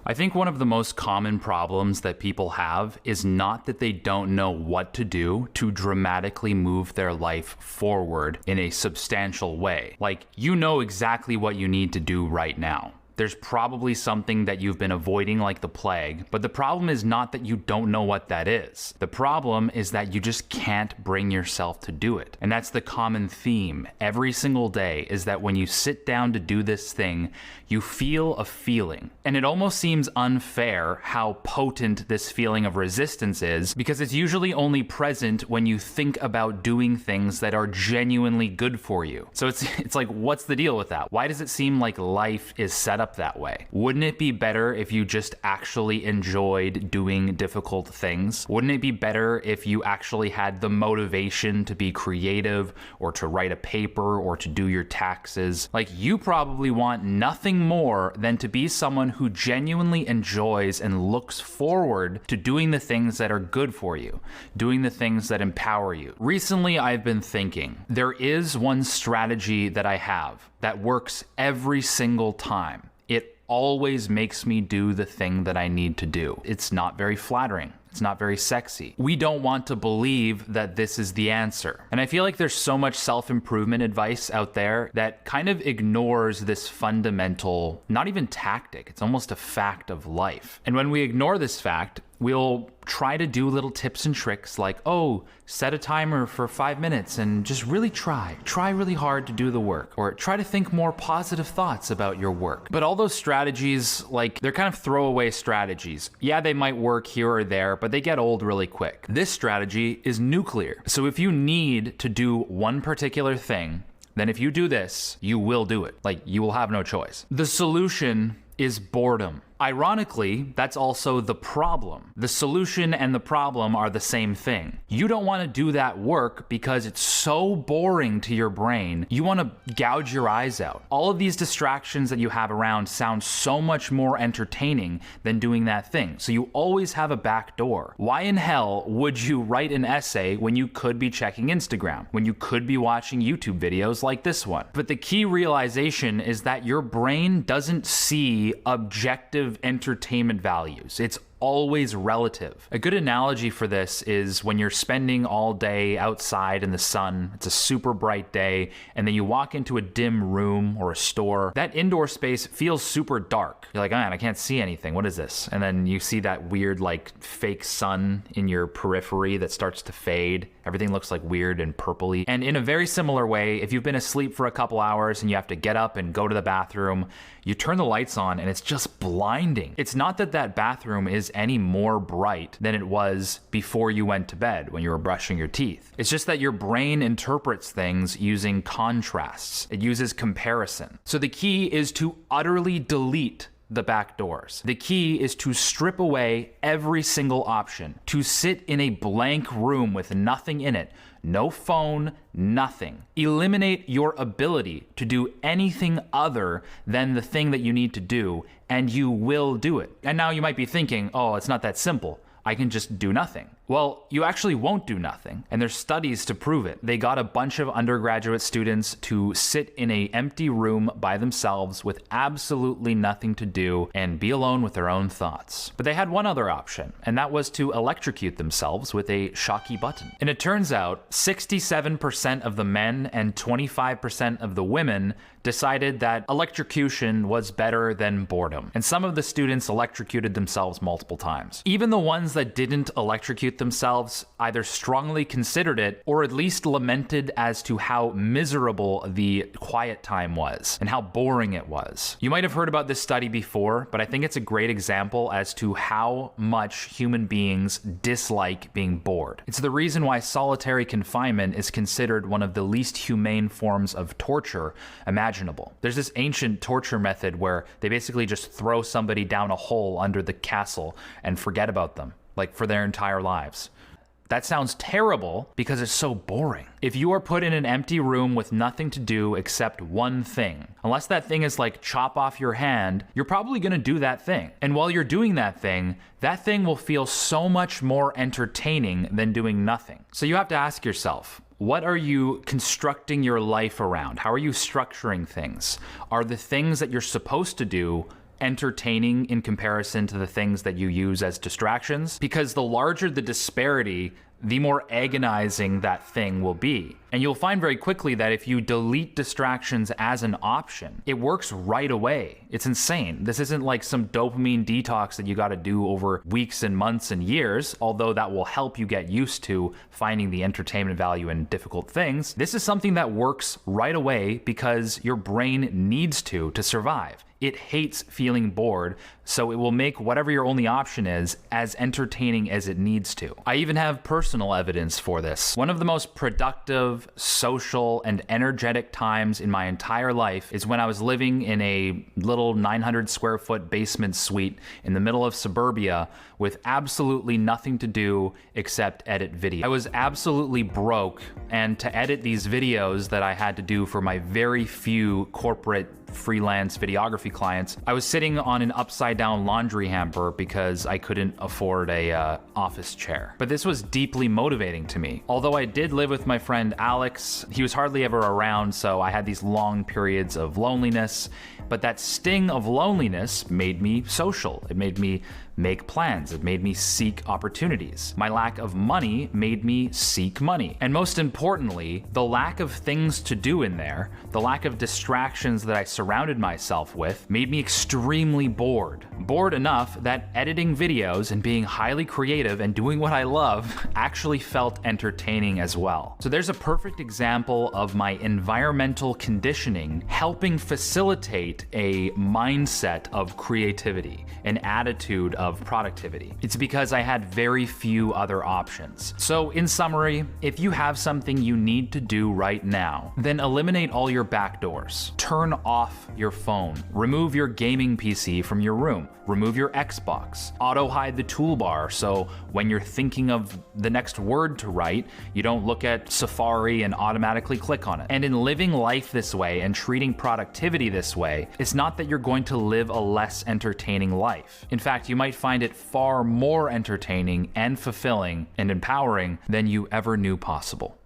I think one of the most common problems that people have is not that they don't know what to do to dramatically move their life forward in a substantial way. Like, you know exactly what you need to do right now. There's probably something that you've been avoiding like the plague, but the problem is not that you don't know what that is. The problem is that you just can't bring yourself to do it. And that's the common theme every single day, is that when you sit down to do this thing, you feel a feeling. And it almost seems unfair how potent this feeling of resistance is, because it's usually only present when you think about doing things that are genuinely good for you. So it's like, what's the deal with that? Why does it seem like life is set up that way? Wouldn't it be better if you just actually enjoyed doing difficult things? Wouldn't it be better if you actually had the motivation to be creative, or to write a paper, or to do your taxes? Like, you probably want nothing more than to be someone who genuinely enjoys and looks forward to doing the things that are good for you, doing the things that empower you. Recently, I've been thinking, there is one strategy that I have that works every single time. It always makes me do the thing that I need to do. It's not very flattering. It's not very sexy. We don't want to believe that this is the answer. And I feel like there's so much self-improvement advice out there that kind of ignores this fundamental, not even tactic, it's almost a fact of life. And when we ignore this fact, we'll try to do little tips and tricks like, oh, set a timer for 5 minutes and just really try really hard to do the work, or try to think more positive thoughts about your work. But all those strategies, like, they're kind of throwaway strategies. Yeah, they might work here or there, but they get old really quick. This strategy is nuclear. So if you need to do one particular thing, then if you do this, you will do it. Like, you will have no choice. The solution is boredom. Ironically, that's also the problem. The solution and the problem are the same thing. You don't want to do that work because it's so boring to your brain. You want to gouge your eyes out. All of these distractions that you have around sound so much more entertaining than doing that thing. So you always have a back door. Why in hell would you write an essay when you could be checking Instagram, when you could be watching YouTube videos like this one? But the key realization is that your brain doesn't see objective entertainment values. It's always relative. A good analogy for this is when you're spending all day outside in the sun, it's a super bright day, and then you walk into a dim room or a store. That indoor space feels super dark. You're like, oh man, I can't see anything. What is this? And then you see that weird, like, fake sun in your periphery that starts to fade. Everything looks like weird and purpley. And in a very similar way, if you've been asleep for a couple hours and you have to get up and go to the bathroom, you turn the lights on and it's just blinding. It's not that that bathroom is any more bright than it was before you went to bed when you were brushing your teeth. It's just that your brain interprets things using contrasts. It uses comparison. So the key is to utterly delete the back doors. The key is to strip away every single option, to sit in a blank room with nothing in it, no phone, nothing. Eliminate your ability to do anything other than the thing that you need to do, and you will do it. And now you might be thinking, oh, it's not that simple. I can just do nothing. Well, you actually won't do nothing, and there's studies to prove it. They got a bunch of undergraduate students to sit in an empty room by themselves with absolutely nothing to do and be alone with their own thoughts. But they had one other option, and that was to electrocute themselves with a shocky button. And it turns out 67% of the men and 25% of the women decided that electrocution was better than boredom. And some of the students electrocuted themselves multiple times. Even the ones that didn't electrocute themselves either strongly considered it or at least lamented as to how miserable the quiet time was and how boring it was. You might have heard about this study before, but I think it's a great example as to how much human beings dislike being bored. It's the reason why solitary confinement is considered one of the least humane forms of torture imaginable. There's this ancient torture method where they basically just throw somebody down a hole under the castle and forget about them, like for their entire lives. That sounds terrible because it's so boring. If you are put in an empty room with nothing to do except one thing, unless that thing is like chop off your hand, you're probably gonna do that thing. And while you're doing that thing will feel so much more entertaining than doing nothing. So you have to ask yourself, what are you constructing your life around? How are you structuring things? Are the things that you're supposed to do entertaining in comparison to the things that you use as distractions, because the larger the disparity, the more agonizing that thing will be. And you'll find very quickly that if you delete distractions as an option, it works right away. It's insane. This isn't like some dopamine detox that you got to do over weeks and months and years, although that will help you get used to finding the entertainment value in difficult things. This is something that works right away because your brain needs to survive. It hates feeling bored, so it will make whatever your only option is as entertaining as it needs to. I even have personal evidence for this. One of the most productive, social, and energetic times in my entire life is when I was living in a little 900 square foot basement suite in the middle of suburbia with absolutely nothing to do except edit video. I was absolutely broke, and to edit these videos that I had to do for my very few corporate freelance videography clients, I was sitting on an upside down laundry hamper because I couldn't afford a office chair. But this was deeply motivating to me. Although I did live with my friend Alex, he was hardly ever around, so I had these long periods of loneliness. But that sting of loneliness made me social. It made me make plans. It made me seek opportunities. My lack of money made me seek money. And most importantly, the lack of things to do in there, the lack of distractions that I surrounded myself with, made me extremely bored. Bored enough that editing videos and being highly creative and doing what I love actually felt entertaining as well. So there's a perfect example of my environmental conditioning helping facilitate a mindset of creativity, an attitude of productivity. It's because I had very few other options. So in summary, if you have something you need to do right now, then eliminate all your backdoors. Turn off your phone. Remove your gaming PC from your room. Remove your Xbox. Auto-hide the toolbar so when you're thinking of the next word to write, you don't look at Safari and automatically click on it. And in living life this way and treating productivity this way, it's not that you're going to live a less entertaining life. In fact, you might find it far more entertaining and fulfilling and empowering than you ever knew possible.